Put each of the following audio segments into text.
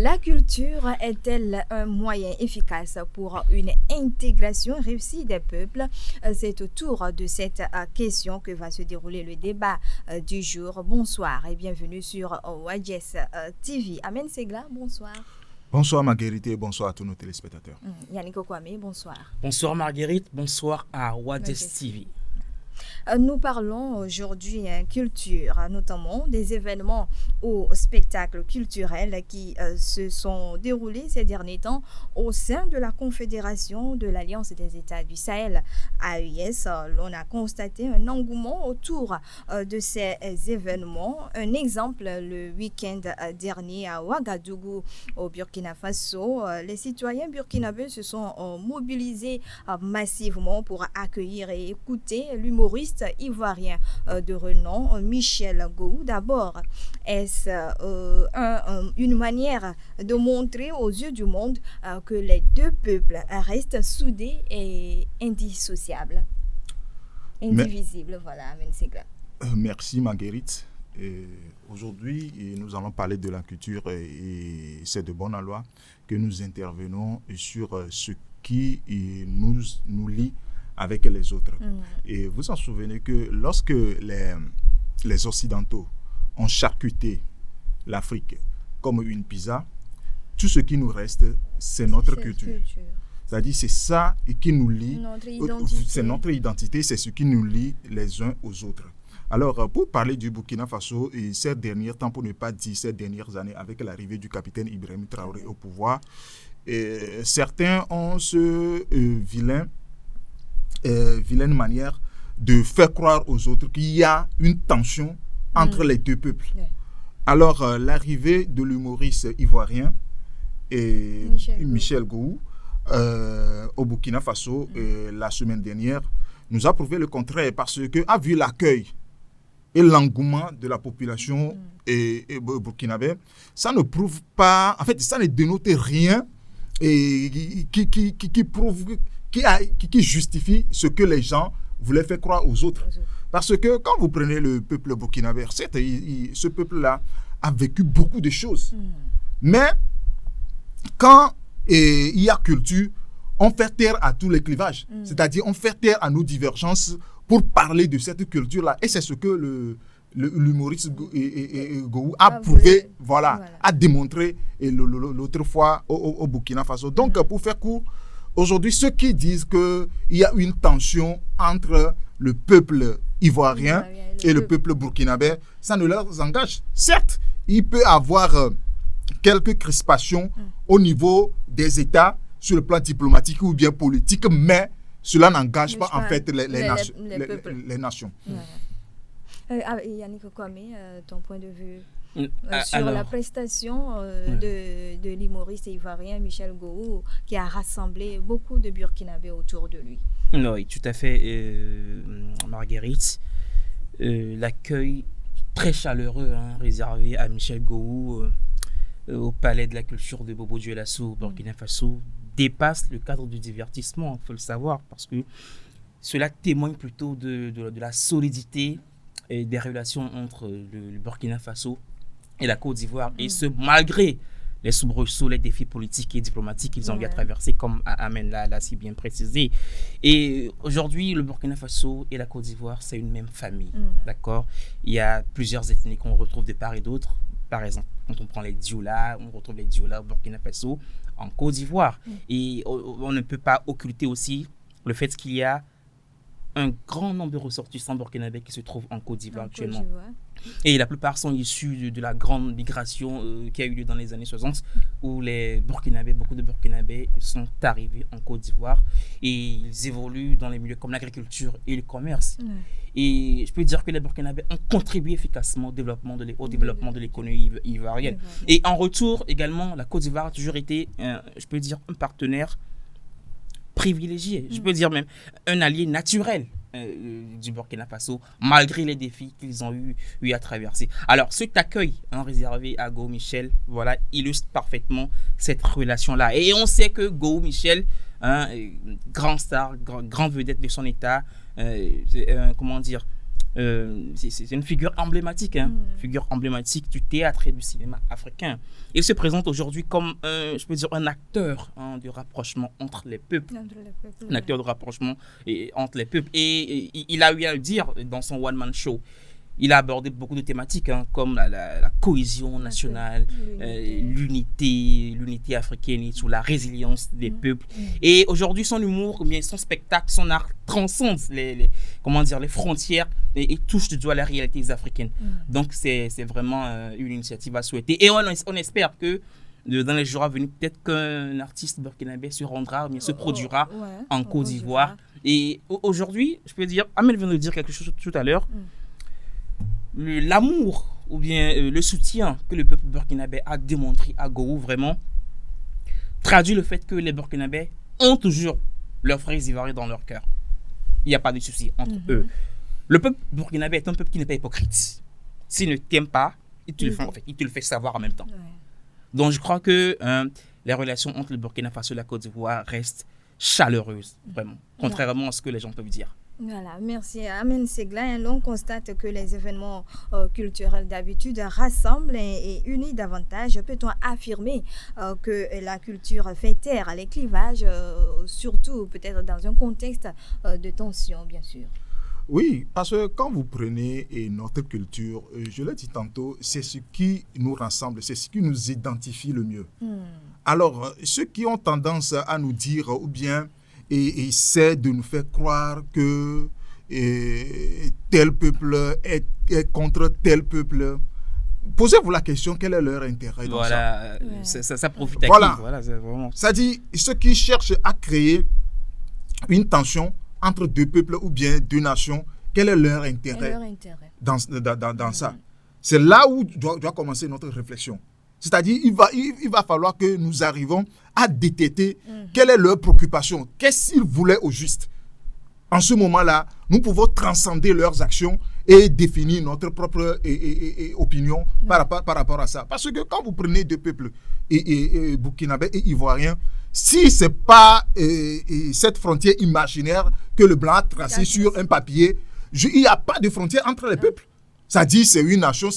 La culture est-elle un moyen efficace pour une intégration réussie des peuples? C'est autour de cette question que va se dérouler le débat du jour. Bonsoir et bienvenue sur Wadjes TV. Amen Segla, bonsoir. Bonsoir Marguerite et bonsoir à tous nos téléspectateurs. Yannick Okwame, bonsoir. Bonsoir Marguerite, bonsoir à Wadjes TV. Nous parlons aujourd'hui culture, notamment des événements ou spectacles culturels qui se sont déroulés ces derniers temps au sein de la Confédération de l'Alliance des États du Sahel, AES. L'on a constaté un engouement autour de ces événements. Un exemple, le week-end dernier à Ouagadougou, au Burkina Faso, les citoyens burkinabés se sont mobilisés massivement pour accueillir et écouter l'humoriste ivoirien de renom Michel Gou. D'abord, est-ce une manière de montrer aux yeux du monde que les deux peuples restent soudés et indissociables, indivisibles? Voilà, merci Marguerite. Aujourd'hui, nous allons parler de la culture et c'est de bonne loi que nous intervenons sur ce qui nous lie avec les autres. Et vous en souvenez que lorsque les Occidentaux ont charcuté l'Afrique comme une pizza, tout ce qui nous reste, c'est notre culture. C'est-à-dire, c'est ça qui nous lie, c'est notre identité, c'est ce qui nous lie les uns aux autres. Alors, pour parler du Burkina Faso, et ces derniers temps, pour ne pas dire ces dernières années, avec l'arrivée du capitaine Ibrahim Traoré au pouvoir, certains ont ce vilaine manière de faire croire aux autres qu'il y a une tension entre les deux peuples. Alors, l'arrivée de l'humoriste ivoirien et Michel Gou au Burkina Faso la semaine dernière nous a prouvé le contraire parce que, à vu l'accueil et l'engouement de la population burkinabé, ça ne prouve pas, en fait, ça ne dénote rien et qui prouve, qui justifie ce que les gens voulaient faire croire aux autres. Parce que quand vous prenez le peuple burkinabé, certes, ce peuple-là a vécu beaucoup de choses. Mais quand il y a culture, on fait taire à tous les clivages. C'est-à-dire, on fait taire à nos divergences pour parler de cette culture-là. Et c'est ce que l'humoriste Gou a prouvé, a démontré l'autre fois au Burkina Faso. Donc, pour faire court, aujourd'hui, ceux qui disent qu'il y a une tension entre le peuple ivoirien et le peuple burkinabé, ça ne leur engage. Certes, il peut y avoir quelques crispations au niveau des États sur le plan diplomatique ou bien politique, mais cela n'engage pas en fait les nations. Yannick Okwame, ton point de vue sur la prestation de l'humoriste ivoirien Michel Gou, qui a rassemblé beaucoup de Burkinabés autour de lui. Oui, tout à fait, Marguerite. L'accueil très chaleureux réservé à Michel Gou au Palais de la Culture de Bobo Dioulasso au Burkina Faso dépasse le cadre du divertissement, il faut le savoir, parce que cela témoigne plutôt de la solidité et des relations entre le Burkina Faso et la Côte d'Ivoire, et ce malgré les soubresauts, les défis politiques et diplomatiques qu'ils ont eu à traverser, comme Amen l'a si bien précisé. Et aujourd'hui, le Burkina Faso et la Côte d'Ivoire, c'est une même famille, d'accord? Il y a plusieurs ethnies qu'on retrouve de part et d'autre. Par exemple, quand on prend les Dioula, on retrouve les Dioula au Burkina Faso, en Côte d'Ivoire. Et on ne peut pas occulter aussi le fait qu'il y a un grand nombre de ressortissants burkinabés qui se trouvent en Côte d'Ivoire actuellement. Et la plupart sont issus de la grande migration qui a eu lieu dans les années 60, où beaucoup de Burkinabés sont arrivés en Côte d'Ivoire et ils évoluent dans les milieux comme l'agriculture et le commerce. Et je peux dire que les Burkinabés ont contribué efficacement au développement de l'économie ivoirienne. Et en retour, également, la Côte d'Ivoire a toujours été, je peux dire, un partenaire privilégié, je peux dire même un allié naturel du Burkina Faso, malgré les défis qu'ils ont eu à traverser. Alors, cet accueil réservé à Gou Michel, illustre parfaitement cette relation-là. Et on sait que Gou Michel, grand star, grande vedette de son état, c'est une figure emblématique, figure emblématique du théâtre et du cinéma africain. Il se présente aujourd'hui comme, je peux dire, un acteur de rapprochement entre les peuples. Un acteur de rapprochement entre les peuples. Et il a eu à le dire dans son one-man show. Il a abordé beaucoup de thématiques comme la cohésion nationale, l'unité africaine et tout, la résilience des peuples. Et aujourd'hui, son humour, ou bien son spectacle, son art transcende les frontières et touche du doigt les réalités africaines. Donc, c'est vraiment une initiative à souhaiter. Et on espère que dans les jours à venir, peut-être qu'un artiste burkinabé se rendra, mais se produira en Côte d'Ivoire. Et aujourd'hui, je peux dire, Amel vient de dire quelque chose tout à l'heure. L'amour ou bien le soutien que le peuple burkinabé a démontré à Gao vraiment traduit le fait que les Burkinabés ont toujours leurs frères ivoiriens dans leur cœur. Il n'y a pas de souci entre eux. Le peuple burkinabé est un peuple qui n'est pas hypocrite. S'il ne t'aime pas, il te le fait savoir en même temps. Donc je crois que les relations entre le Burkina Faso et la Côte d'Ivoire restent chaleureuses, vraiment, contrairement à ce que les gens peuvent dire. Voilà, merci Amen Segla. On constate que les événements culturels d'habitude rassemblent et unissent davantage. Peut-on affirmer que la culture fait taire les clivages, surtout peut-être dans un contexte de tension, bien sûr? Oui, parce que quand vous prenez notre culture, je l'ai dit tantôt, c'est ce qui nous rassemble, c'est ce qui nous identifie le mieux. Alors, ceux qui ont tendance à nous dire, ou bien et essaie de nous faire croire que tel peuple est contre tel peuple. Posez-vous la question, quel est leur intérêt dans ça? Ça profite à qui? Voilà, c'est vraiment... C'est-à-dire, ceux qui cherchent à créer une tension entre deux peuples ou bien deux nations, quel est leur intérêt, dans ça? C'est là où doit commencer notre réflexion. C'est-à-dire, il va falloir que nous arrivions à détecter quelle est leur préoccupation, qu'est-ce qu'ils voulaient au juste. En ce moment-là, nous pouvons transcender leurs actions et définir notre propre opinion par rapport à ça. Parce que quand vous prenez deux peuples, burkinabé et ivoirien, si ce n'est pas cette frontière imaginaire que le blanc a tracée sur un papier, il n'y a pas de frontière entre les peuples. Ça dit c'est une nation,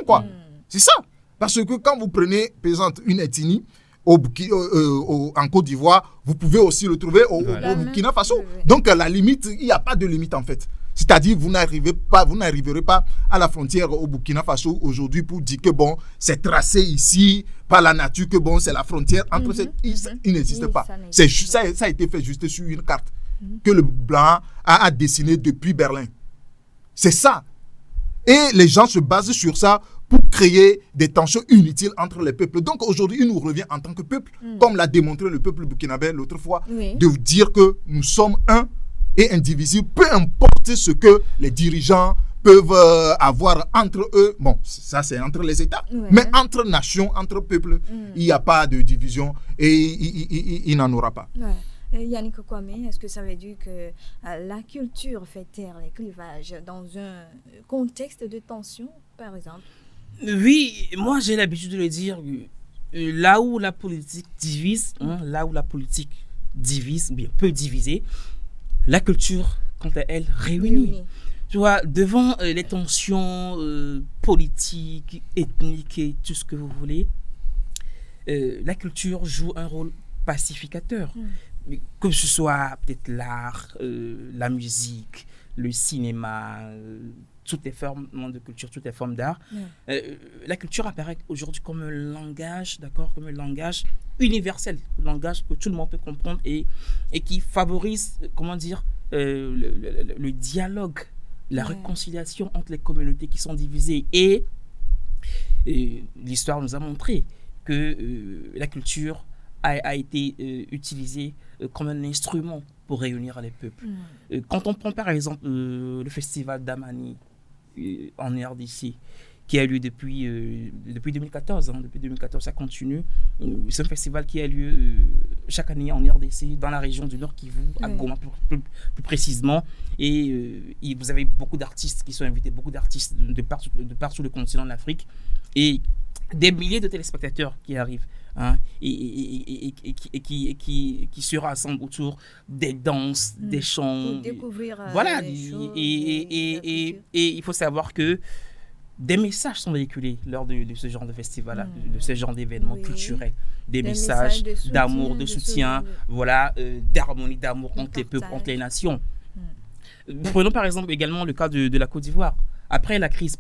quoi. C'est ça. Parce que quand vous prenez, par exemple, une ethnie en Côte d'Ivoire, vous pouvez aussi le trouver au Burkina Faso. Donc, la limite, il n'y a pas de limite en fait. C'est-à-dire, vous n'arriverez pas à la frontière au Burkina Faso aujourd'hui pour dire que bon, c'est tracé ici par la nature, que bon, c'est la frontière entre il n'existe pas. Ça a été fait juste sur une carte que le blanc a dessiné depuis Berlin. C'est ça. Et les gens se basent sur ça pour créer des tensions inutiles entre les peuples. Donc aujourd'hui, il nous revient en tant que peuple, comme l'a démontré le peuple burkinabé l'autre fois, de dire que nous sommes un et indivisibles, peu importe ce que les dirigeants peuvent avoir entre eux. Bon, ça c'est entre les États, mais entre nations, entre peuples, il n'y a pas de division et il n'en aura pas. Yannick Kwame, est-ce que ça veut dire que la culture fait taire les clivages dans un contexte de tension, par exemple? Oui, moi j'ai l'habitude de le dire, là où la politique divise, bien peut diviser, la culture, quant à elle, réunit. Tu vois, devant les tensions politiques, ethniques et tout ce que vous voulez, la culture joue un rôle pacificateur. Que ce soit peut-être l'art, la musique, le cinéma, toutes les formes de culture, toutes les formes d'art. La culture apparaît aujourd'hui comme un langage, comme un langage universel, un langage que tout le monde peut comprendre et qui favorise, le dialogue, la réconciliation entre les communautés qui sont divisées. Et l'histoire nous a montré que la culture a été utilisée comme un instrument pour réunir les peuples. Quand on prend par exemple le festival d'Amani en RDC, qui a lieu depuis 2014, depuis 2014 ça continue. C'est un festival qui a lieu chaque année en RDC, dans la région du Nord Kivu, à Goma plus précisément. Et vous avez beaucoup d'artistes qui sont invités, beaucoup d'artistes de partout le continent de l'Afrique. Et des milliers de téléspectateurs qui arrivent, hein, et qui se rassemblent autour des danses, des chants. Pour découvrir voilà, les choses et il faut savoir que des messages sont véhiculés lors de ce genre de festival-là, de ce genre d'événements culturels. Des messages d'amour, de soutien, voilà, d'harmonie, d'amour entre les peuples, entre les nations. Prenons par exemple également le cas de la Côte d'Ivoire. Après la crise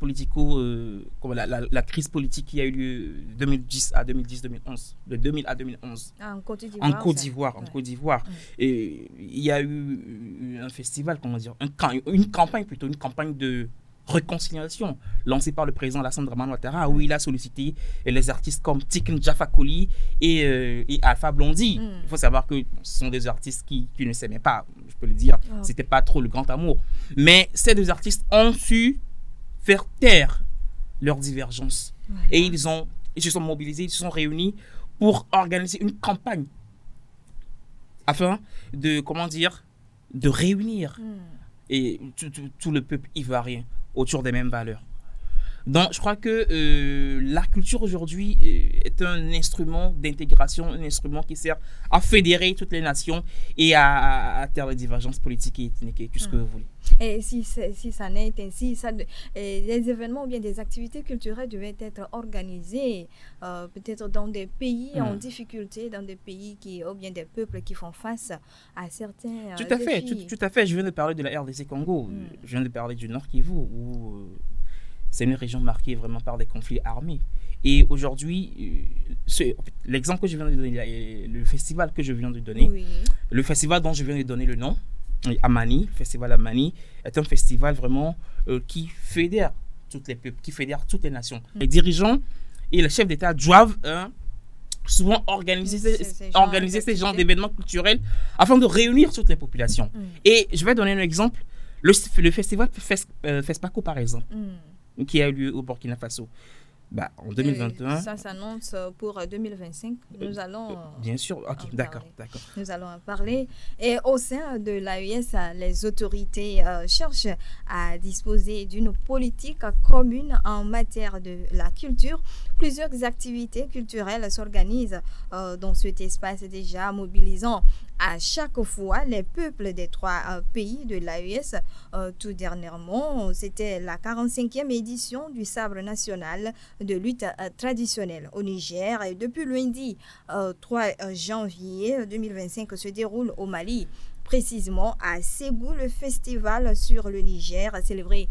la crise politique qui a eu lieu de 2010 à 2011, de 2000 à 2011. En Côte d'Ivoire. Et il y a eu un festival, une campagne de réconciliation lancée par le président Alassane Dramane Ouattara, où il a sollicité les artistes comme Tiken Jah Fakoly et Alpha Blondy. Il faut savoir que ce sont des artistes qui ne s'aimaient pas, je peux le dire. C'était pas trop le grand amour. Mais ces deux artistes ont su faire taire leurs divergences. Et ils se sont mobilisés, ils se sont réunis pour organiser une campagne afin de réunir et tout le peuple ivoirien autour des mêmes valeurs. Donc, je crois que la culture aujourd'hui est un instrument d'intégration, un instrument qui sert à fédérer toutes les nations et à taire les divergences politiques et ethniques et tout ce que vous voulez. Et si ça n'est ainsi, les événements ou bien des activités culturelles devaient être organisées peut-être dans des pays en difficulté, dans des pays ou bien des peuples qui font face à certains défis. Tout à fait. Je viens de parler de la RDC Congo. Je viens de parler du Nord Kivu, où c'est une région marquée vraiment par des conflits armés. Et aujourd'hui, l'exemple que je viens de donner, le festival que je viens de donner, le festival dont je viens de donner le nom, Amani, le festival Amani, est un festival vraiment qui fédère toutes les peuples, qui fédère toutes les nations. Les dirigeants et les chefs d'État doivent souvent organiser ces genres d'événements culturels afin de réunir toutes les populations. Et je vais donner un exemple, le festival FESPACO par exemple, qui a eu lieu au Burkina Faso. En 2021. Ça s'annonce pour 2025. Nous allons. Bien sûr, ok, d'accord. Nous allons en parler. Et au sein de l'AES, les autorités cherchent à disposer d'une politique commune en matière de la culture. Plusieurs activités culturelles s'organisent dans cet espace déjà mobilisant à chaque fois les peuples des 3 pays de l'AES. Tout dernièrement, c'était la 45e édition du sabre national de lutte traditionnelle au Niger. Et depuis lundi 3 janvier 2025 se déroule au Mali. Précisément à Ségou, le festival sur le Niger, célébré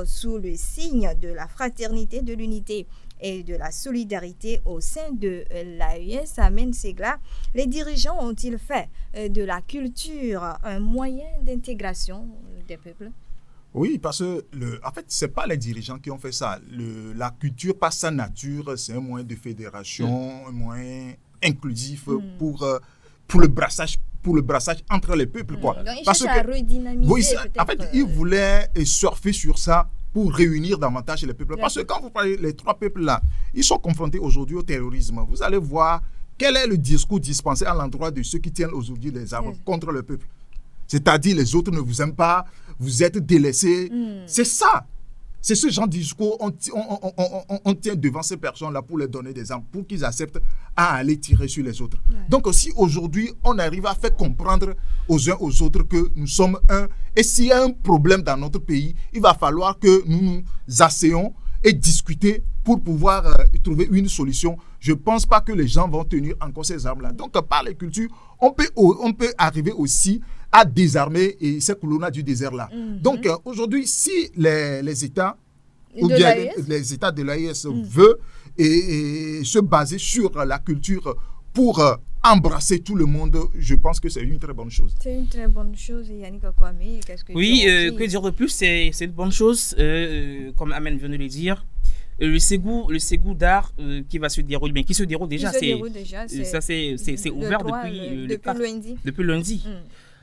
sous le signe de la fraternité, de l'unité et de la solidarité au sein de l'AES. Amen Segla, les dirigeants ont-ils fait de la culture un moyen d'intégration des peuples? Oui, parce que en fait, ce n'est pas les dirigeants qui ont fait ça. La culture, par sa nature, c'est un moyen de fédération, un moyen inclusif pour le brassage entre les peuples. Quoi. Donc, ils cherchent à redynamiser. En fait, ils voulaient surfer sur ça pour réunir davantage les peuples. Parce que quand vous parlez les 3 peuples-là, ils sont confrontés aujourd'hui au terrorisme. Vous allez voir quel est le discours dispensé à l'endroit de ceux qui tiennent aujourd'hui les armes contre le peuple. C'est-à-dire, les autres ne vous aiment pas, vous êtes délaissés. C'est ça. C'est ce genre de discours. On tient devant ces personnes-là pour leur donner des armes, pour qu'ils acceptent à aller tirer sur les autres. Donc, si aujourd'hui, on arrive à faire comprendre aux uns aux autres que nous sommes un, et s'il y a un problème dans notre pays, il va falloir que nous nous asseyons et discuter pour pouvoir trouver une solution. Je ne pense pas que les gens vont tenir encore ces armes-là. Donc, par les cultures, on peut arriver aussi à désarmer ces colonnes du désert-là. Donc, aujourd'hui, si les États ou bien les États de l'AES veulent et se baser sur la culture pour embrasser tout le monde, je pense que c'est une très bonne chose. C'est une très bonne chose, Yannick Kwame. Qu'est-ce que que dire de plus? C'est une bonne chose, comme Amen vient de le dire. Le Ségou d'art qui va se dérouler, mais qui se déroule déjà, c'est ouvert depuis lundi.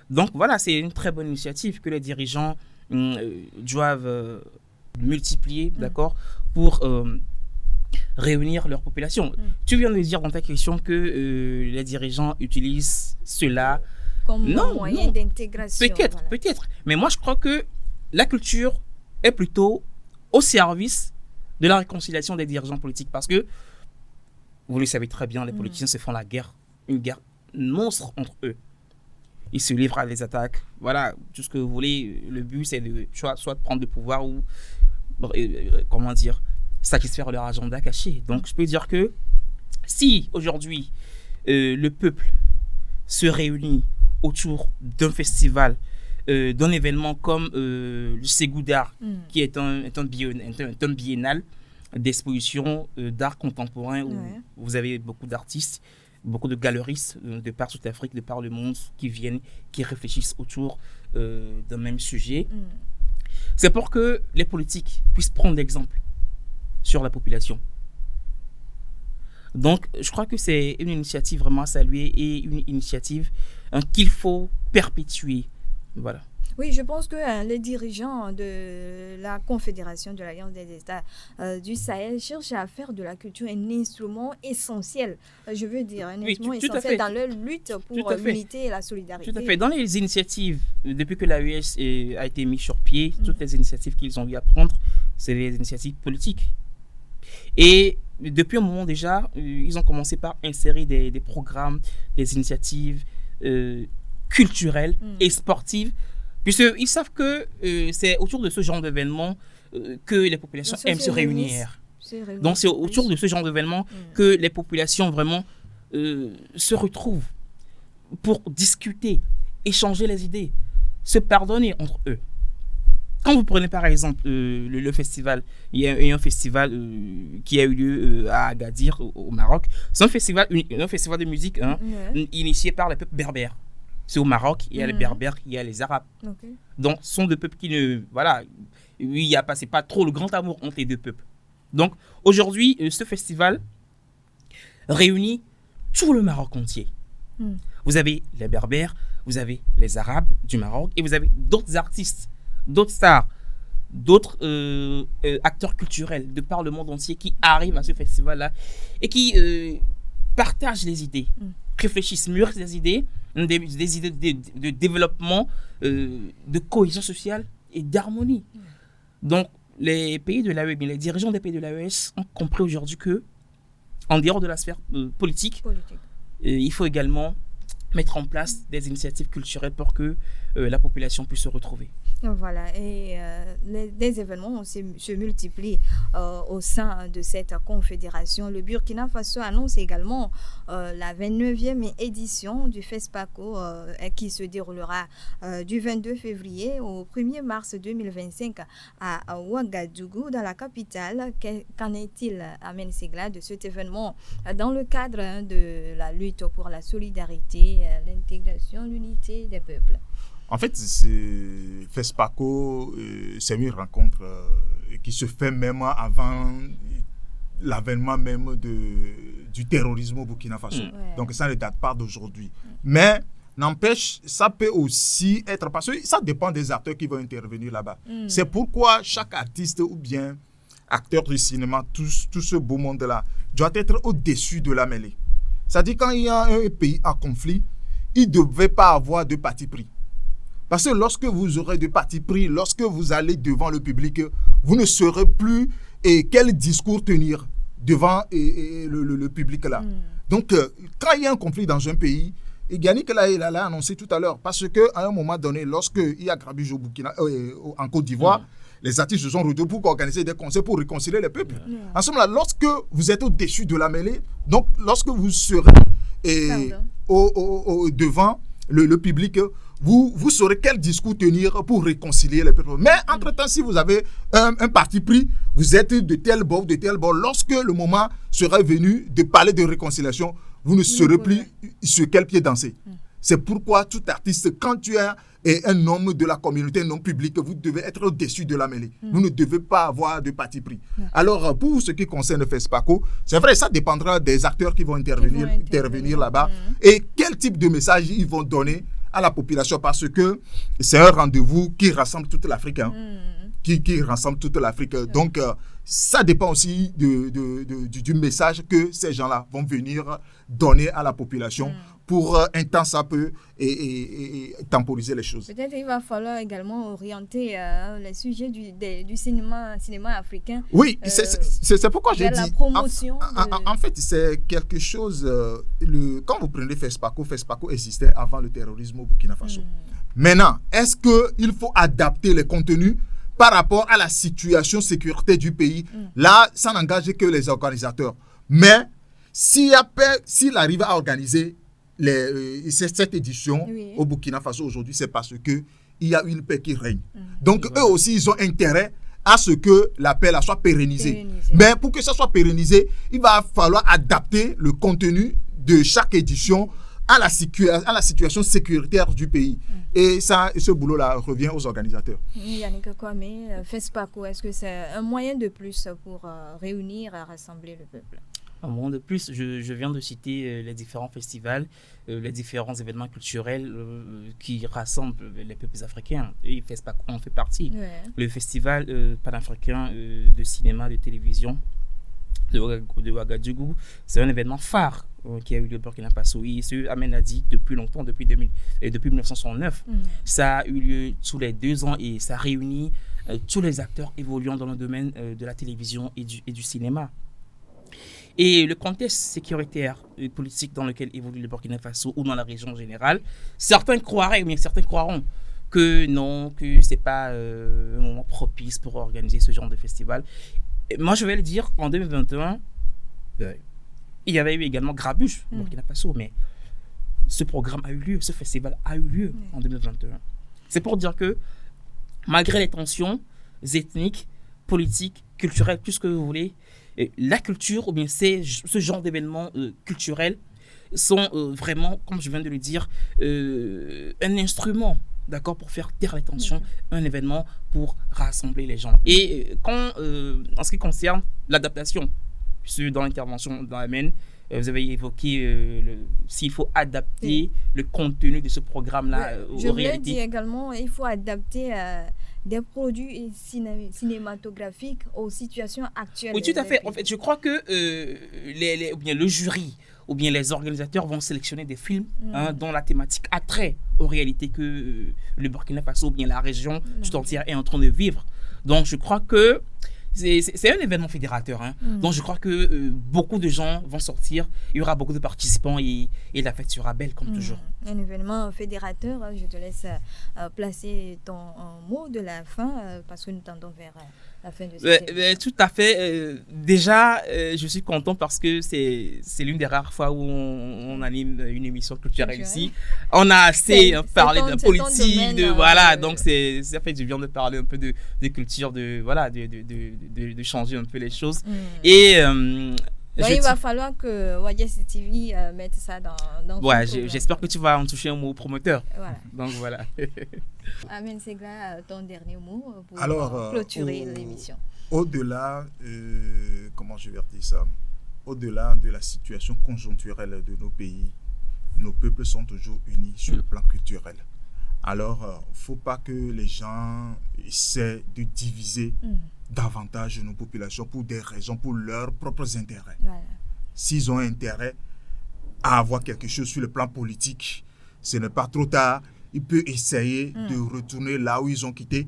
Donc voilà, c'est une très bonne initiative que les dirigeants doivent multiplier, d'accord, pour réunir leur population. Tu viens de dire dans ta question que les dirigeants utilisent cela comme moyen d'intégration. Peut-être. Mais moi, je crois que la culture est plutôt au service de la réconciliation des dirigeants politiques. Parce que Vous le savez très bien, les politiciens se font une guerre monstre entre eux. Ils se livrent à des attaques. Voilà, tout ce que vous voulez. Le but, c'est soit de prendre le pouvoir ou, satisfaire leur agenda caché. Donc, je peux dire que si, aujourd'hui, le peuple se réunit autour d'un festival, d'un événement comme le Ségou d'art, qui est un biennal d'exposition d'art contemporain où vous avez beaucoup d'artistes, beaucoup de galeristes de par toute l'Afrique, de par le monde qui viennent, qui réfléchissent autour d'un même sujet. C'est pour que les politiques puissent prendre l'exemple sur la population. Donc, je crois que c'est une initiative vraiment à saluer et une initiative qu'il faut perpétuer. Voilà. Oui, je pense que les dirigeants de la Confédération de l'Alliance des États du Sahel cherchent à faire de la culture un instrument essentiel. Je veux dire, un instrument essentiel dans leur lutte pour l'unité et la solidarité. Tout à fait. Dans les initiatives, depuis que l'AES a été mise sur pied, toutes les initiatives qu'ils ont eu à prendre, c'est les initiatives politiques. Et depuis un moment déjà, ils ont commencé par insérer des programmes, des initiatives culturelles et sportives, puisqu'ils savent que c'est autour de ce genre d'événements que les populations aiment se réunir. Donc c'est autour de ce genre d'événements que les populations vraiment se retrouvent pour discuter, échanger les idées, se pardonner entre eux. Quand vous prenez par exemple le festival, il y a un festival qui a eu lieu à Agadir au Maroc. C'est un festival de musique initié par les peuples berbères. C'est au Maroc, il y a les berbères, il y a les arabes. Okay. Donc ce sont deux peuples qui ne... Voilà, c'est pas trop le grand amour entre les deux peuples. Donc aujourd'hui, ce festival réunit tout le Maroc entier. Vous avez les berbères, vous avez les arabes du Maroc et vous avez d'autres artistes, d'autres stars, d'autres acteurs culturels de par le monde entier qui arrivent à ce festival-là et qui partagent les idées, réfléchissent, mûrissent des idées de développement, de cohésion sociale et d'harmonie. Donc, les pays de l'AES, les dirigeants des pays de l'AES ont compris aujourd'hui que, en dehors de la sphère politique. Il faut également mettre en place des initiatives culturelles pour que la population puisse se retrouver. Voilà, et des événements se multiplient au sein de cette confédération. Le Burkina Faso annonce également la 29e édition du FESPACO qui se déroulera du 22 février au 1er mars 2025 à Ouagadougou, dans la capitale. Qu'en est-il, Amen Segla, de cet événement dans le cadre de la lutte pour la solidarité, l'intégration, l'unité des peuples? En fait, FESPACO, c'est une rencontre qui se fait même avant l'avènement même du terrorisme au Burkina Faso. Donc, ça ne date pas d'aujourd'hui. Mais, n'empêche, ça peut aussi être... Parce que ça dépend des acteurs qui vont intervenir là-bas. C'est pourquoi chaque artiste ou bien acteur du cinéma, tout ce beau monde-là, doit être au-dessus de la mêlée. C'est-à-dire, quand il y a un pays en conflit, il ne devait pas avoir de parti pris. Parce que lorsque vous aurez de parti pris, lorsque vous allez devant le public, vous ne saurez plus quel discours tenir devant le public là. Donc, quand il y a un conflit dans un pays, et Yannick l'a annoncé tout à l'heure, parce qu'à un moment donné, lorsqu'il y a grabuge en Côte d'Ivoire, les artistes se sont retrouvés pour organiser des concerts pour réconcilier les peuples. En ce moment-là, lorsque vous êtes au-dessus de la mêlée, donc lorsque vous serez devant le public, vous saurez quel discours tenir pour réconcilier les peuples. Mais entre-temps, si vous avez un parti pris, vous êtes de tel bord, lorsque le moment sera venu de parler de réconciliation, vous ne saurez plus sur quel pied danser. C'est pourquoi tout artiste, quand tu es un homme de la communauté non publique, vous devez être au-dessus de la mêlée. Vous ne devez pas avoir de parti pris. Alors, pour ce qui concerne FESPACO, c'est vrai, ça dépendra des acteurs qui vont intervenir là-bas et quel type de message ils vont donner à la population, parce que c'est un rendez-vous qui rassemble toute l'Afrique. Qui rassemble toute l'Afrique. Donc, ça dépend aussi du message que ces gens-là vont venir donner à la population pour un temps ça peut et temporiser les choses. Peut-être il va falloir également orienter les sujets du cinéma africain. Oui, c'est pourquoi j'ai dit. La promotion. En fait, c'est quelque chose. Quand vous prenez FESPACO existait avant le terrorisme au Burkina Faso. Maintenant, est-ce qu'il faut adapter les contenus par rapport à la situation sécurité du pays? Là, ça n'engage que les organisateurs. Mais s'il arrive à organiser cette édition au Burkina Faso aujourd'hui, c'est parce qu'il y a une paix qui règne. Donc, eux aussi, ils ont intérêt à ce que la paix là soit pérennisée. Mais pour que ça soit pérennisé, il va falloir adapter le contenu de chaque édition à la situation sécuritaire du pays. Et ce boulot-là revient aux organisateurs. Yannick Kwame, FESPACO, est-ce que c'est un moyen de plus pour réunir et rassembler le peuple? Un moment de plus, je viens de citer les différents festivals, les différents événements culturels qui rassemblent les peuples africains. Et FESPACO en fait partie. Le festival panafricain de cinéma, de télévision de Ouagadougou, c'est un événement phare qui a eu lieu au Burkina Faso. Il se amène à dire depuis longtemps, depuis 1969. Ça a eu lieu tous les 2 ans et ça réunit tous les acteurs évoluant dans le domaine de la télévision et du cinéma. Et le contexte sécuritaire et politique dans lequel évolue le Burkina Faso ou dans la région générale, certains croiraient, mais certains croiront que non, que ce n'est pas un moment propice pour organiser ce genre de festival. Et moi, je vais le dire, en 2021, il y avait eu également Grabuge au Burkina Faso, mais ce programme a eu lieu, ce festival a eu lieu en 2021. C'est pour dire que, malgré les tensions ethniques, politiques, culturelles, tout ce que vous voulez, la culture, ou bien ce genre d'événements culturels sont vraiment, comme je viens de le dire, un instrument, d'accord, pour faire taire les tensions, un événement pour rassembler les gens. Et en ce qui concerne l'adaptation, dans l'intervention dans la MEN, vous avez évoqué s'il faut adapter le contenu de ce programme-là aux réalités. Je l'ai dit également, il faut adapter des produits cinématographiques aux situations actuelles. Oui, tout à fait. En fait, je crois que ou bien le jury ou bien les organisateurs vont sélectionner des films dont la thématique a trait aux réalités que le Burkina Faso ou bien la région tout entière est en train de vivre. Donc, je crois que c'est un événement fédérateur. Donc, je crois que beaucoup de gens vont sortir. Il y aura beaucoup de participants et la fête sera belle, comme toujours. Un événement fédérateur. Je te laisse placer ton mot de la fin parce que nous tendons vers la fin de cette émission. Tout à fait. Déjà, je suis content parce que c'est l'une des rares fois où on anime une émission culturelle ici. On a assez parlé de politique, donc ça fait du bien de parler un peu de culture, de changer un peu les choses. Et il va falloir que Wadies TV mette ça dans j'espère que tu vas en toucher un mot promoteur. Voilà. Donc voilà. Amen Segla, ton dernier mot pour clôturer l'émission. Au-delà, comment je vais dire ça, au-delà de la situation conjoncturelle de nos pays, nos peuples sont toujours unis sur le plan culturel. Alors, il ne faut pas que les gens essaient de diviser davantage nos populations pour des raisons, pour leurs propres intérêts. Voilà. S'ils ont intérêt à avoir quelque chose sur le plan politique, ce n'est pas trop tard. Ils peuvent essayer de retourner là où ils ont quitté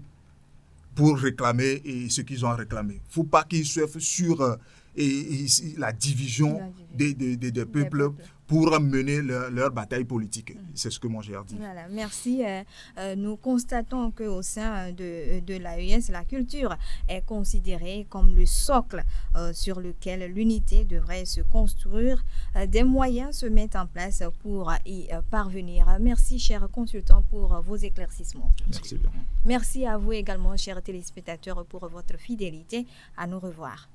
pour réclamer ce qu'ils ont à réclamer. Il ne faut pas qu'ils surfent sur la division des peuples pour mener leur bataille politique. C'est ce que moi j'ai à dire. Voilà, merci. Nous constatons qu'au sein de l'AES, la culture est considérée comme le socle sur lequel l'unité devrait se construire. Des moyens se mettent en place pour y parvenir. Merci, chers consultants, pour vos éclaircissements. Merci bien. Merci à vous également, chers téléspectateurs, pour votre fidélité. À nous revoir.